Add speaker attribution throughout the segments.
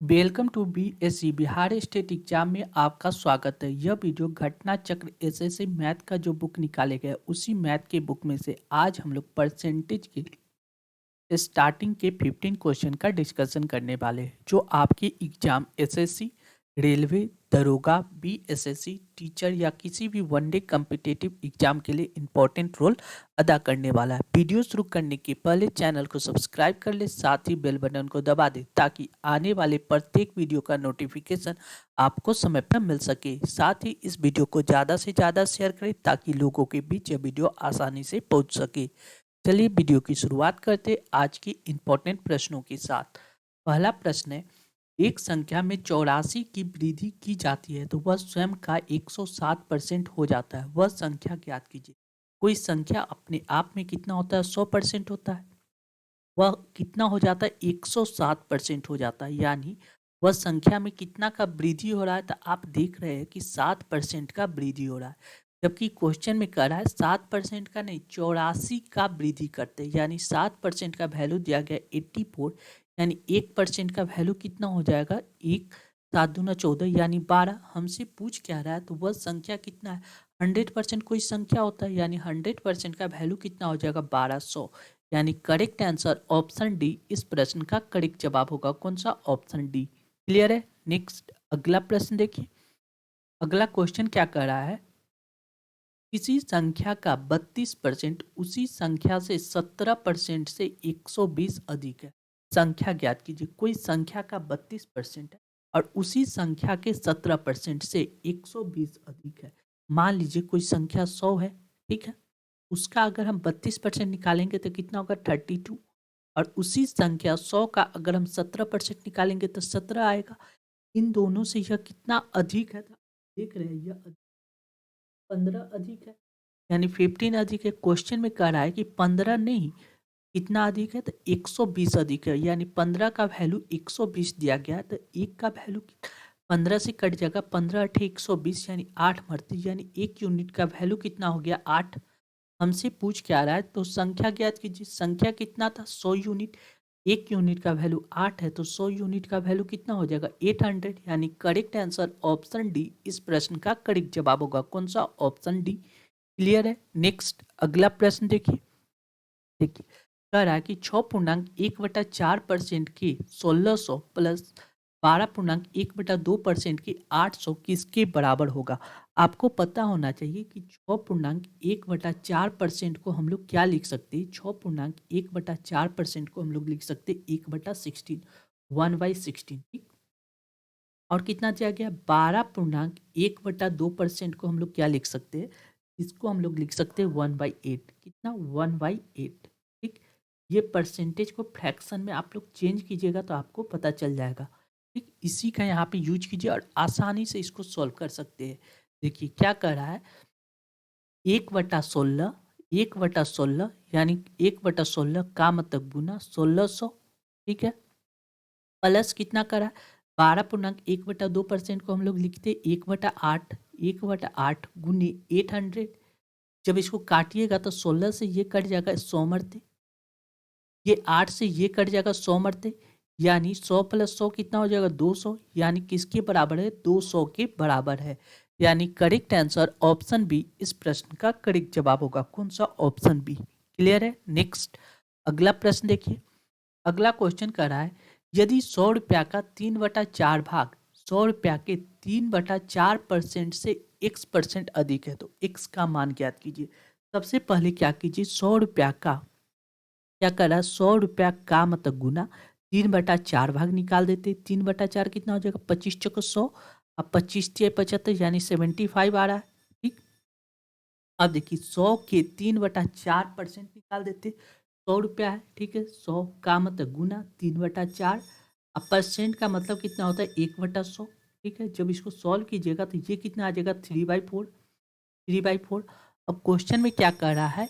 Speaker 1: Welcome to BSC Bihar state exam में आपका स्वागत है। यह वीडियो घटना चक्र एसएससी मैथ का जो बुक निकाले गए उसी मैथ के बुक में से आज हम लोग परसेंटेज के स्टार्टिंग के 15 क्वेश्चन का डिस्कशन करने वाले हैं जो आपके एग्जाम एसएससी, रेलवे, दरोगा, बीएसएससी, टीचर या किसी भी वनडे कॉम्पिटिटिव एग्जाम के लिए इंपॉर्टेंट रोल अदा करने वाला है। वीडियो शुरू करने के पहले चैनल को सब्सक्राइब कर ले, साथ ही बेल बटन को दबा दे ताकि आने वाले प्रत्येक वीडियो का नोटिफिकेशन आपको समय पर मिल सके। साथ ही इस वीडियो को ज़्यादा से ज़्यादा शेयर करें ताकि लोगों के बीच यह वीडियो आसानी से पहुंच सके। चलिए वीडियो की शुरुआत करते आज की इंपॉर्टेंट प्रश्नों के साथ। पहला प्रश्न है, एक संख्या में 84 की वृद्धि की जाती है तो वह स्वयं का 107% हो जाता है। वह संख्या ज्ञात कीजिए। कोई संख्या अपने आप में कितना होता है? 100% होता है। वह कितना हो जाता है? 107% हो जाता है। यानी वह संख्या में कितना का वृद्धि हो रहा है? तो आप देख रहे हैं कि 7% का वृद्धि हो रहा है। जबकि क्वेश्चन में कह रहा है 7% का नहीं, 84 का वृद्धि करते हैं। यानी 7% का वैल्यू दिया गया 84, यानी 1% का वैल्यू कितना हो जाएगा? 1, 7 दूना 14 यानी 12। हमसे पूछ क्या रहा है? तो वह संख्या कितना है? 100% कोई संख्या होता है, यानी 100% का वैल्यू कितना हो जाएगा? 1200। यानी करेक्ट आंसर ऑप्शन डी इस प्रश्न का करेक्ट जवाब होगा। कौन सा? Option D. क्लियर है? नेक्स्ट अगला प्रश्न देखिए। अगला क्वेश्चन क्या कह रहा है? किसी संख्या का 32% उसी संख्या से 17% से 120 अधिक है। संख्या ज्ञात कीजिए। कोई संख्या का 32% है और उसी संख्या के 17% से 120 अधिक है। मान लीजिए कोई संख्या 100 है, ठीक है। उसका अगर हम 32% निकालेंगे तो कितना होगा? 32। और उसी संख्या 100 का अगर हम 17% निकालेंगे तो 17 आएगा। इन दोनों से यह कितना अधिक है? तो देख रहे हैं यह 15 अधिक है, यानी 15 अधिक है। क्वेश्चन में कह रहा है कि 15 नहीं, कितना अधिक है? तो 120 अधिक है। यानी 15 का वैल्यू 120 दिया गया है, तो 1 का वैल्यू 15 से कट जाएगा। 15 अठे 120 यानी 8 मरते, यानी 1 यूनिट का वैल्यू कितना हो गया? 8। हमसे पूछ क्या रहा है? तो संख्या ज्ञात कीजिए। संख्या कितना था? 100 यूनिट। 1 यूनिट का वैल्यू 8 है तो 100 यूनिट का वैल्यू कितना हो जाएगा? 800। यानी करेक्ट आंसर ऑप्शन डी इस प्रश्न का करेक्ट जवाब होगा। कौन सा? Option D. क्लियर है? नेक्स्ट अगला प्रश्न देखिए। देखिए कह रहा है कि 6.1/4% के 1600 प्लस 12.1/2% के 800 किसके बराबर होगा? आपको पता होना चाहिए कि 6.1/4% को हम लोग क्या लिख सकते हैं? 6.1/4% को हम लोग लिख सकते हैं 1/16, 1/16, ठीक। और कितना दिया गया? 12.1/2% को हम लोग क्या लिख सकते हैं? इसको हम लोग लिख सकते हैं 1/8। कितना? 1/8, ठीक। ये परसेंटेज को फ्रैक्शन में आप लोग चेंज कीजिएगा तो आपको पता चल जाएगा, ठीक। इसी का यहाँ पे यूज कीजिए और आसानी से इसको सॉल्व कर सकते हैं। देखिए क्या कर रहा है? 1/16, 1/16 यानी 1/16 का मतलब गुना 1600, ठीक है। प्लस कितना करा? 12.1/2% को हम लोग लिखते 1/8, 1/8 गुनी 800। जब इसको काटिएगा तो 16 से ये कट जाएगा 100 मरते, ये 8 से ये कट जाएगा 100 मरते, यानी 100 प्लस 100 कितना हो जाएगा? 200। यानी किसके बराबर है? 200 के बराबर है। यानी करेक्ट आंसर ऑप्शन बी इस प्रश्न का करेक्ट जवाब होगा। कौन सा? Option B. क्लियर है? नेक्स्ट अगला प्रश्न देखिए। अगला क्वेश्चन कर रहा है, यदि 100 रुपया का 3/4 भाग 100 रुपया के 3/4% से x% अधिक है तो x का मान ज्ञात कीजिए। सबसे पहले क्या कीजिए? 100 रुपया का क्या कर रहा है? 100 रुपया का मतलब गुना 3/4 भाग निकाल देते। 3/4 कितना हो जाएगा? 25×100। अब 25×75 यानी 75 आ रहा है, ठीक। अब देखिए 100 के 3/4% निकाल देते। 100 रुपया है, ठीक है। 100 का मतलब गुना 3/4। अब परसेंट का मतलब कितना होता है? 1/100, ठीक है। जब इसको सॉल्व कीजिएगा तो ये कितना आ जाएगा? 3/4, 3/4। अब क्वेश्चन में क्या कर रहा है?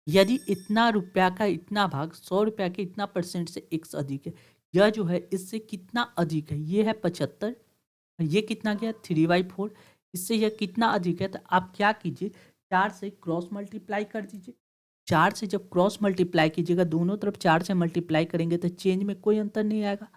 Speaker 1: यदि इतना रुपया का इतना भाग 100 रुपया के इतना परसेंट से x अधिक है, यह जो है इससे कितना अधिक है? ये है 75, ये कितना गया? 3/4। इससे यह कितना अधिक है? तो आप क्या कीजिए? 4 से क्रॉस मल्टीप्लाई कर दीजिए। 4 से जब क्रॉस मल्टीप्लाई कीजिएगा, दोनों तरफ 4 से मल्टीप्लाई करेंगे तो चेंज में कोई अंतर नहीं आएगा।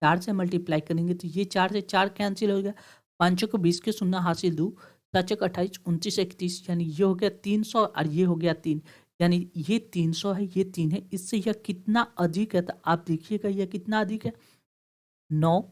Speaker 1: 4 से मल्टीप्लाई करेंगे तो ये 4 से 4 कैंसिल हो गया, 5 को 20 के शून्य हासिल 2, 7 28 29 31, यानी ये हो गया 300 और ये हो गया 3, यानी ये 300 है, ये 3 है, इससे यह कितना अधिक है, तो आप देखिएगा यह कितना अधिक है, 9,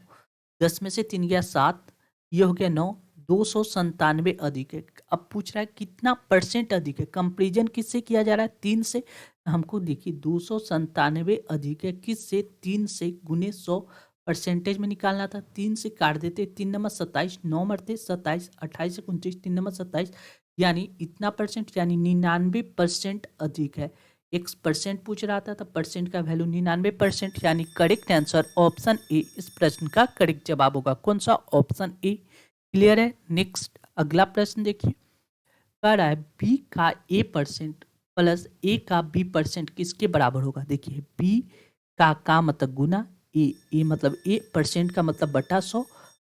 Speaker 1: 10 में से 3 गया 7, ये हो गया 9, 297 अधिक है। अब पूछ रहा है कितना परसेंट अधिक है, कंपेरिजन किससे किया जा रहा है, 3 से, हमको देखिए 297 अधिक है किससे, 3 से गुने 100 परसेंटेज में निकालना था, 3 से काट देते, 3 नंबर 27, 9 मरते 27, 28 29, 3 नंबर 27, यानी इतना परसेंट, यानी 99% अधिक है। एक परसेंट पूछ रहा था तो परसेंट का वैल्यू 99%, यानी करेक्ट आंसर ऑप्शन ए इस प्रश्न का करेक्ट जवाब होगा। कौन सा, ऑप्शन ए। क्लियर है। नेक्स्ट अगला प्रश्न देखिए, कह रहा है बी का ए परसेंट प्लस ए का बी परसेंट किसके बराबर होगा। देखिए बी का मतलब गुना ए मतलब ए परसेंट का मतलब बटा 100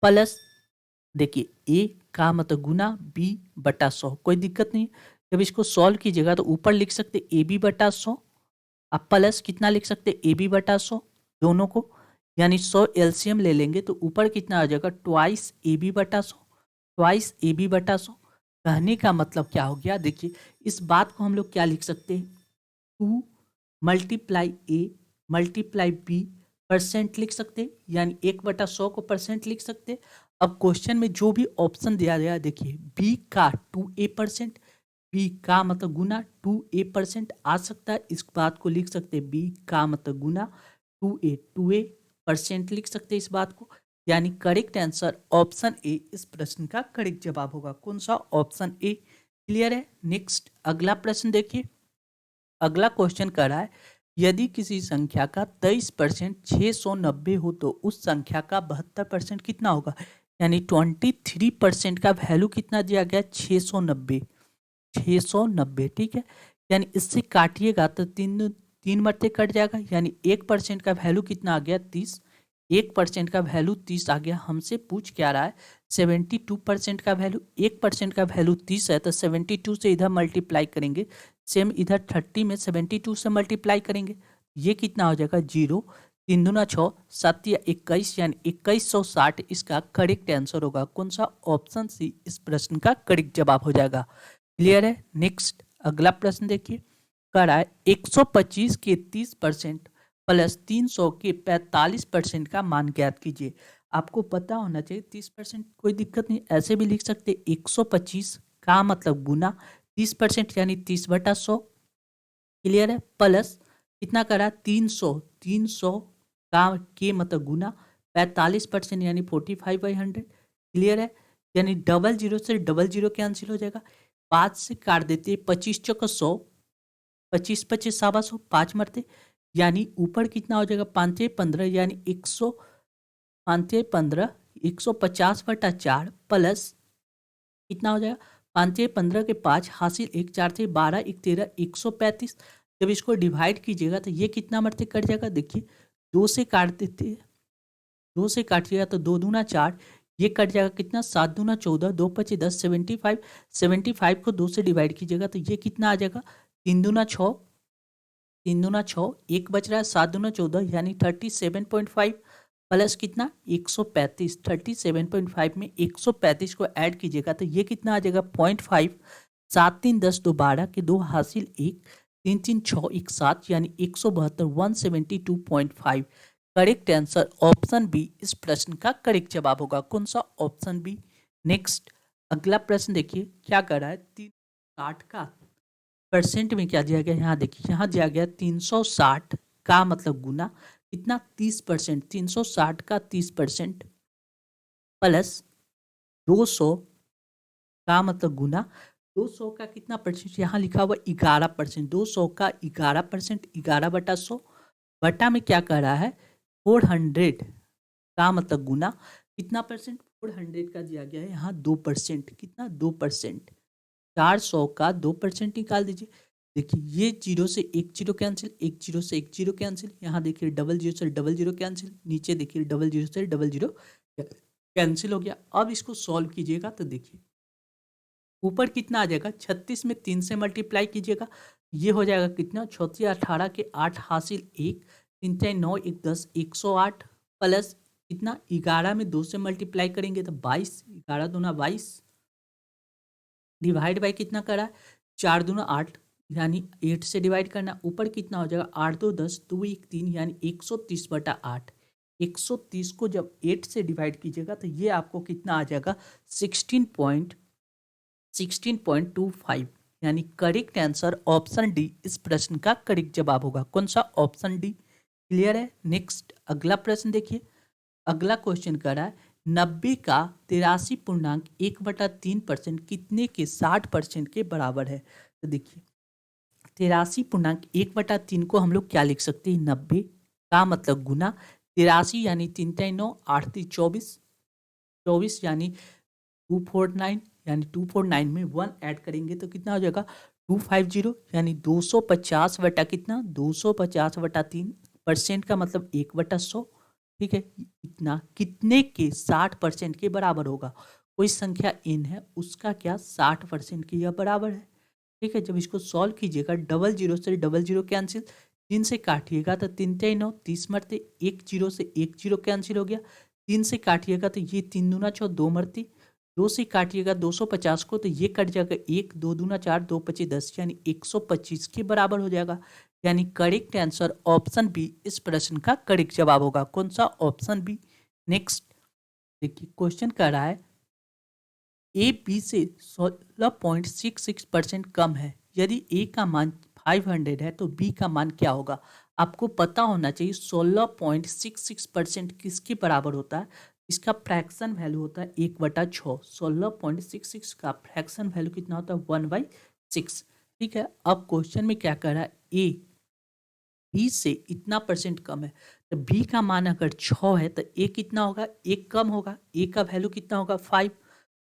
Speaker 1: प्लस, देखिए ए का मतलब गुना बी बटा 100, कोई दिक्कत नहीं। जब इसको सॉल्व कीजिएगा तो ऊपर लिख सकते ए बी बटा 100, अब प्लस कितना लिख सकते ए बी बटा 100 दोनों को, यानी 100 एलसीएम ले लेंगे तो ऊपर कितना आ जाएगा, ट्वाइस ए बी बटा 100, ट्वाइस ए बी बटा 100। कहने का मतलब क्या हो गया, देखिए इस बात को हम लोग क्या लिख सकते हैं, 2 multiply A multiply B percent लिख सकते हैं, यानी 1/100 को परसेंट लिख सकते हैं। अब क्वेश्चन में जो भी ऑप्शन दिया गया है, देखिए बी का 2a परसेंट, बी का मतलब गुना 2a परसेंट आ सकता है, इस बात को लिख सकते हैं बी का मतलब गुना 2a परसेंट लिख सकते हैं इस बात को, यानी करेक्ट आंसर ऑप्शन ए इस प्रश्न का करेक्ट जवाब होगा। कौन सा, ऑप्शन ए। क्लियर है। नेक्स्ट अगला प्रश्न देखिए, अगला क्वेश्चन कर रहा है यदि किसी संख्या का 23% 690 हो तो उस संख्या का 72% कितना होगा, यानी 23% का वैल्यू कितना दिया गया, 690, 690, ठीक है। यानी इससे काटिएगा तो तीन तीन मरते कट जाएगा, यानी 1% का वैल्यू कितना आ गया, 30, 1% का वैल्यू 30 आ गया। हमसे पूछ क्या रहा है, 72% का वैल्यू, 1% का वैल्यू 30 है तो 72 से इधर मल्टीप्लाई करेंगे, सेम इधर 30 में 72 से मल्टीप्लाई करेंगे, ये कितना हो जाएगा, 0, 3 दूना 6, 7 या 21, यानी 2160 इसका करेक्ट आंसर होगा। कौन सा, ऑप्शन सी इस प्रश्न का करेक्ट जवाब हो जाएगा। क्लियर है। नेक्स्ट अगला प्रश्न देखिए, कह रहा है 125 के 30% प्लस 300 के 45% का मान ज्ञात कीजिए। आपको पता होना चाहिए 30%, कोई दिक्कत नहीं, ऐसे भी लिख सकते 125 का मतलब गुना 30% यानी 30/100। क्लियर है। प्लस कितना करा, 300, 300 का के मतलब गुना 45% यानी 45/100। क्लियर है। यानी 00 से 00 कैंसिल हो जाएगा, 5 से काट देते, 25 चौका 100, 25 25 100, 5 मरते, यानी ऊपर कितना हो जाएगा, 5 15, यानी 100, 5 15 150/4 प्लस कितना हो जाएगा, 5 15 के 5 हासिल 1, 4 से 12, 1 13, 135। जब इसको डिवाइड कीजिएगा तो ये कितना मरते कट जाएगा, देखिए 2 से काट देते, 2 से काटिएगा तो 2 दूना 4, ये कट जाएगा कितना, 7 दूना 14, 2 25 10, 75, 75 को 2 से डिवाइड कीजिएगा तो ये कितना आ जाएगा, 3 दूना 6, 3 दूना 6, एक बच रहा है, 7 दूना 14, यानी 37.5 प्लस कितना, 135, 37.5 में 135 को ऐड कीजिएगा तो ये कितना आ जाएगा, 0.5, 7 3 10 2 12 के 2 हासिल 1, 3 3 6 1 7, यानी 172, 172.5। करेक्ट आंसर ऑप्शन बी इस प्रश्न का करेक्ट जवाब होगा। कौन सा, ऑप्शन बी। नेक्स्ट अगला प्रश्न देखिए क्या कर रहा है, 360 का परसेंट में क्या दिया गया, यहाँ देखिए यहाँ दिया गया 360 का मतलब गुना कितना, 30%, 360 का 30% प्लस 200 का मतलब गुना 200 का कितना परसेंट, यहाँ लिखा हुआ 11%, 200 का 11%, 11/100 बटा में क्या कर रहा है, 400 का मतलब गुना कितना परसेंट, 400 का दिया गया है यहाँ 2%, कितना 2%, 400 का 2% निकाल दीजिए। देखिए ये 0 से 1 0 कैंसिल, 1 0 से 1 0 कैंसिल, यहाँ देखिए 00 से 00 कैंसिल, नीचे देखिए 00 से 00 कैंसिल हो गया। अब इसको सॉल्व कीजिएगा तो देखिए ऊपर कितना आ जाएगा, 36 में 3 से मल्टीप्लाई कीजिएगा, ये हो जाएगा कितना, 36 18 के 8 हासिल 1, 3 3 9 1 10, 108 प्लस कितना 11 में 2 से मल्टीप्लाई करेंगे तो 22, 11 दूना 22 डिवाइड बाई कितना करा 4 दूना 8 यानी 8 से डिवाइड करना, ऊपर कितना हो जाएगा 8 2 10 2 1 3 यानी 130/8। 130 को जब 8 से डिवाइड कीजिएगा तो ये आपको कितना आ जाएगा 16.25 यानी करेक्ट आंसर ऑप्शन डी इस प्रश्न का करेक्ट जवाब होगा। कौन सा? Option D. क्लियर है? नेक्स्ट अगला प्रश्न देखिए। अगला क्वेश्चन कर रहा है 90 का 83.1/3% कितने के 60% के बराबर है। तो देखिए 83.1/3 को हम लोग क्या लिख सकते हैं 90 का मतलब गुना 83 यानी 3 3 9 8 3 24 24 यानी 249 यानी 249 में 1 ऐड करेंगे तो कितना हो जाएगा 250 यानी 250 बटा कितना 250/3% का मतलब 1/100। ठीक है, इतना कितने के 60% के बराबर होगा। कोई संख्या n है उसका क्या 60% के या बराबर है। ठीक है, जब इसको सॉल्व कीजिएगा 00 से 00 कैंसिल, 3 से काटिएगा तो 3 3 9 30 मरते, 1 0 से 1 0 कैंसिल हो गया, 3 से काटिएगा तो ये 3 दूना 6 2 मरती, 2 से काटिएगा 250 को तो ये कट जाएगा 1 2 दूना 4 2 25 10 यानी 125 के बराबर हो जाएगा। यानी करेक्ट आंसर ऑप्शन बी इस प्रश्न का करेक्ट जवाब होगा। कौन सा? Option B. नेक्स्ट देखिए क्वेश्चन कर रहा है ए बी से 16.66% कम है, यदि ए का मान 500 है तो बी का मान क्या होगा। आपको पता होना चाहिए 16.66% किसके बराबर होता है। इसका फ्रैक्शन वैल्यू होता है 1/6। 16.66 का फ्रैक्शन वैल्यू कितना होता है 1/6। ठीक है, अब क्वेश्चन में क्या कर रहा है ए बी से इतना परसेंट कम है तो बी का मान अगर 6 है तो ए कितना होगा 1 कम होगा, ए का वैल्यू कितना होगा 5।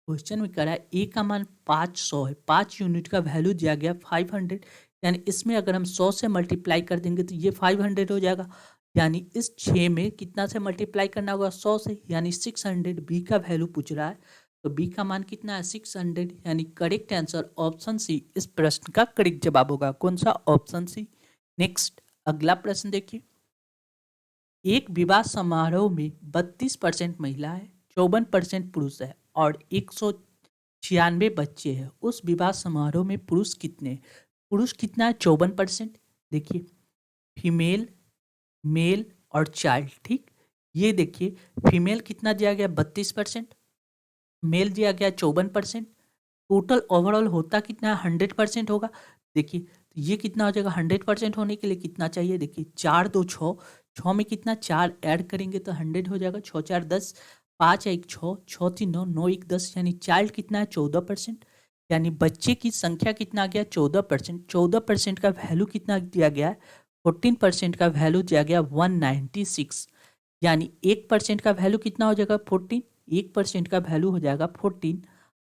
Speaker 1: क्वेश्चन में करा है ए का मान 500 है, 5 यूनिट का वैल्यू दिया गया 500 यानी इसमें अगर हम 100 से मल्टीप्लाई कर देंगे तो ये 500 हो जाएगा। यानी इस 6 में कितना से मल्टीप्लाई करना होगा 100 से यानी 600। बी का वैल्यू पूछ रहा है तो बी का मान कितना है 600 यानी करेक्ट आंसर ऑप्शन सी इस प्रश्न का करेक्ट जवाब होगा। कौन सा? Option C. नेक्स्ट अगला प्रश्न देखिए। एक विवाह समारोह में 32% महिला है, 54% पुरुष है और 196 बच्चे हैं। उस विवाह समारोह में पुरुष कितने? पुरुष कितना है 54%। देखिए फीमेल, मेल और चाइल्ड। ठीक, ये देखिए फीमेल कितना दिया गया 32%, मेल दिया गया 54%, टोटल ओवरऑल होता कितना है 100% होगा। देखिए तो ये कितना हो जाएगा 100% होने के लिए कितना चाहिए। देखिए 4 2 6, 6 में कितना 4 ऐड करेंगे तो 100 हो जाएगा। 6 4 10, 5 1 6, 6 3 9, 9 1 10 यानी चाइल्ड कितना है 14%। यानी बच्चे की संख्या कितना आ गया 14%। 14% का वैल्यू कितना दिया गया है 14% का वैल्यू दिया गया 196। यानी 1% का वैल्यू कितना हो जाएगा 14, 1% का वैल्यू हो जाएगा 14।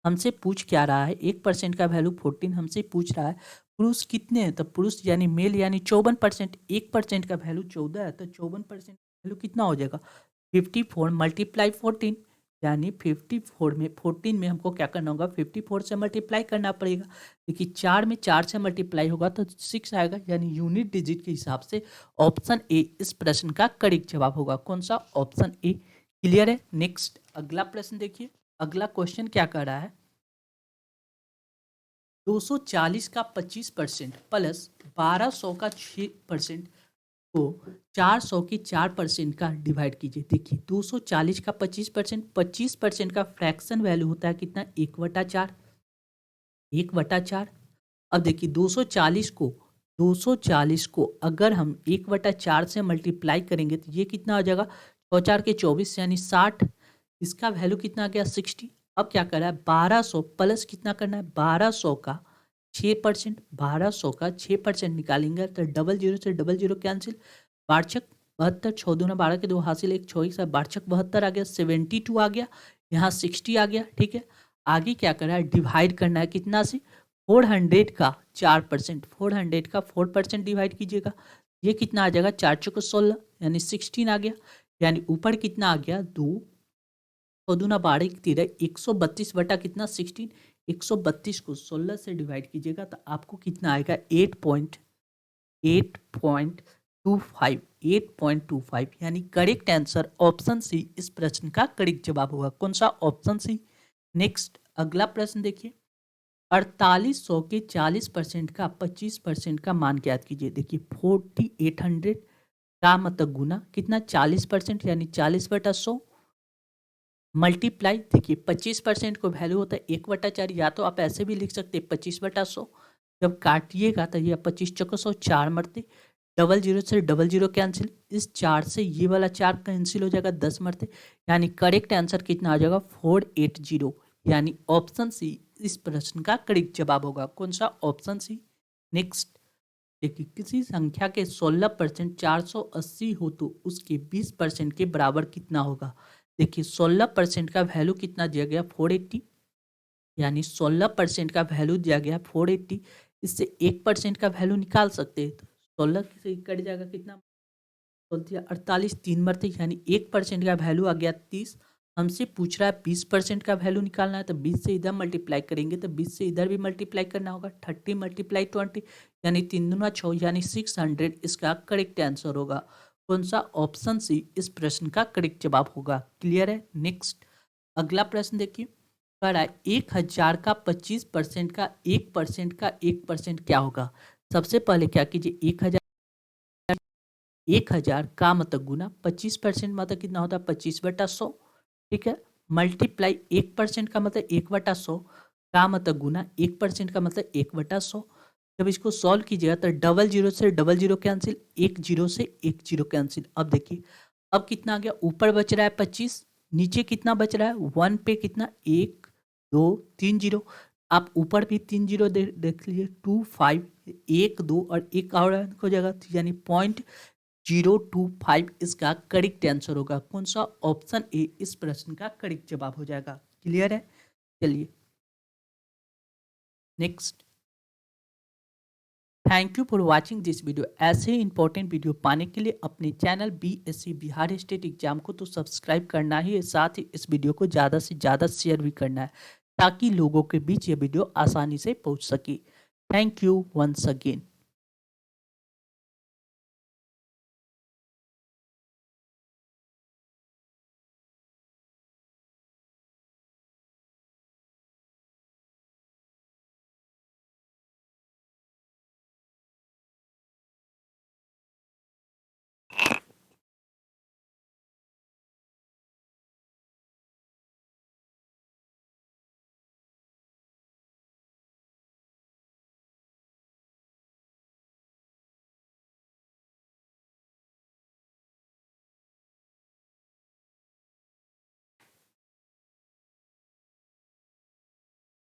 Speaker 1: हमसे पूछ क्या रहा है 1% का वैल्यू 14 हमसे पूछ रहा है पुरुष कितने हैं तो पुरुष यानी मेल यानी 54%। 1% का वैल्यू 14 है तो 54% वैल्यू कितना हो जाएगा 54 मल्टीप्लाई 14 यानी 54 में 14 में हमको क्या करना होगा 54 से मल्टीप्लाई करना पड़ेगा। देखिए 4 में 4 से मल्टीप्लाई होगा तो 6 आएगा यानी यूनिट डिजिट के हिसाब से ऑप्शन ए इस प्रश्न का करेक्ट जवाब होगा। कौन सा? Option A. क्लियर है? नेक्स्ट अगला प्रश्न देखिए। अगला क्वेश्चन क्या कर रहा है 240 का 25% प्लस 1200 का 6% को 400 की 4% का डिवाइड कीजिए। देखिए 240 का 25%, 25% का फ्रैक्शन वैल्यू होता है कितना 1/4, 1/4। अब देखिए 240 को अगर हम 1/4 से मल्टीप्लाई करेंगे तो ये कितना हो जाएगा 4 4 के 24 यानी 60। इसका वैल्यू कितना आ गया 60। अब क्या कर रहा है 1200 प्लस कितना करना है 1200 का 6%, 1200 का 6% निकालेंगे तो 00 से 00 कैंसिल, 12 72, 6 दूना 12 के 2 हासिल 1 6 से 12 72 आ गया, 72 आ गया, यहाँ 60 आ गया। ठीक है, आगे क्या करना है डिवाइड करना है कितना से 400 का 4%, 400 का 4% डिवाइड कीजिएगा ये कितना आ जाएगा 4 चौको 16 यानी 16 आ गया। यानी ऊपर कितना आ गया 2 दूना 12 13 132 बटा कितना 16, 132 को 16 से डिवाइड कीजिएगा तो आपको कितना आएगा 8.8 8.25 यानी करेक्ट आंसर ऑप्शन सी इस प्रश्न का करेक्ट जवाब होगा। कौन सा? Option C. नेक्स्ट अगला प्रश्न देखिए, 4800 के 40% का 25% का मान ज्ञात कीजिए। देखिए 4800 का मतलब गुना कितना 40% यानी 40/100 मल्टीप्लाई, देखिए 25% को वैल्यू होता है 1/4, या तो आप ऐसे भी लिख सकते 25/100। जब काटिएगा तो ये 25 चौको 100 4 मरते, 00 से 00 कैंसिल, इस 4 से ये वाला 4 कैंसिल हो जाएगा 10 मरते, यानी करेक्ट आंसर कितना आ जाएगा 480, यानी ऑप्शन सी इस प्रश्न का करेक्ट जवाब होगा। कौन सा? Option C. नेक्स्ट देखिए, किसी संख्या के 16% 480 हो तो उसके 20% के बराबर कितना होगा। देखिए 16% का वैल्यू कितना दिया गया 480, यानी 16% का वैल्यू दिया गया 480, इससे 1% का वैल्यू निकाल सकते हैं। तो 16 से कट जाएगा कितना, 48 3 मरते, यानी 1% का वैल्यू आ गया 30। हमसे पूछ रहा है 20% का वैल्यू निकालना है, तो 20 से इधर मल्टीप्लाई करेंगे तो 20 से इधर भी मल्टीप्लाई करना होगा, 30 मल्टीप्लाई 20 यानी 3 दूना 6 यानी 600 इसका करेक्ट आंसर होगा। कौन सा? ऑप्शन सी इस प्रश्न का करेक्ट जवाब होगा। क्लियर है? नेक्स्ट अगला प्रश्न देखिए, कह रहा है 1000 का 25% का 1% का 1% क्या होगा। सबसे पहले क्या कीजिए, 1000 का मतलब गुना 25% मतलब कितना होता है 25/100, ठीक है, मल्टीप्लाई 1% का मतलब 1/100 का मतलब गुना 1% का मतलब 1/100। जब इसको सॉल्व कीजिएगा तो 00 से 00 कैंसिल, 10 से 10 कैंसिल। अब देखिए अब कितना आ गया, ऊपर बच रहा है 25, नीचे कितना बच रहा है 1 पे कितना 1 2 3 0, आप ऊपर भी 3 0 देख लीजिए 2 5 1 2 और एक और हो जाएगा, यानी 0.025 इसका करेक्ट आंसर होगा। कौन सा? ऑप्शन ए इस प्रश्न का करेक्ट जवाब हो जाएगा। क्लियर है? चलिए next, thank you for watching this video. ऐसे इंपॉर्टेंट वीडियो पाने के लिए अपने channel BSc Bihar state exam को तो सब्सक्राइब करना ही है, साथ ही इस वीडियो को ज़्यादा से ज़्यादा शेयर भी करना है ताकि लोगों के बीच ये वीडियो आसानी से पहुंच सके। Thank you once again.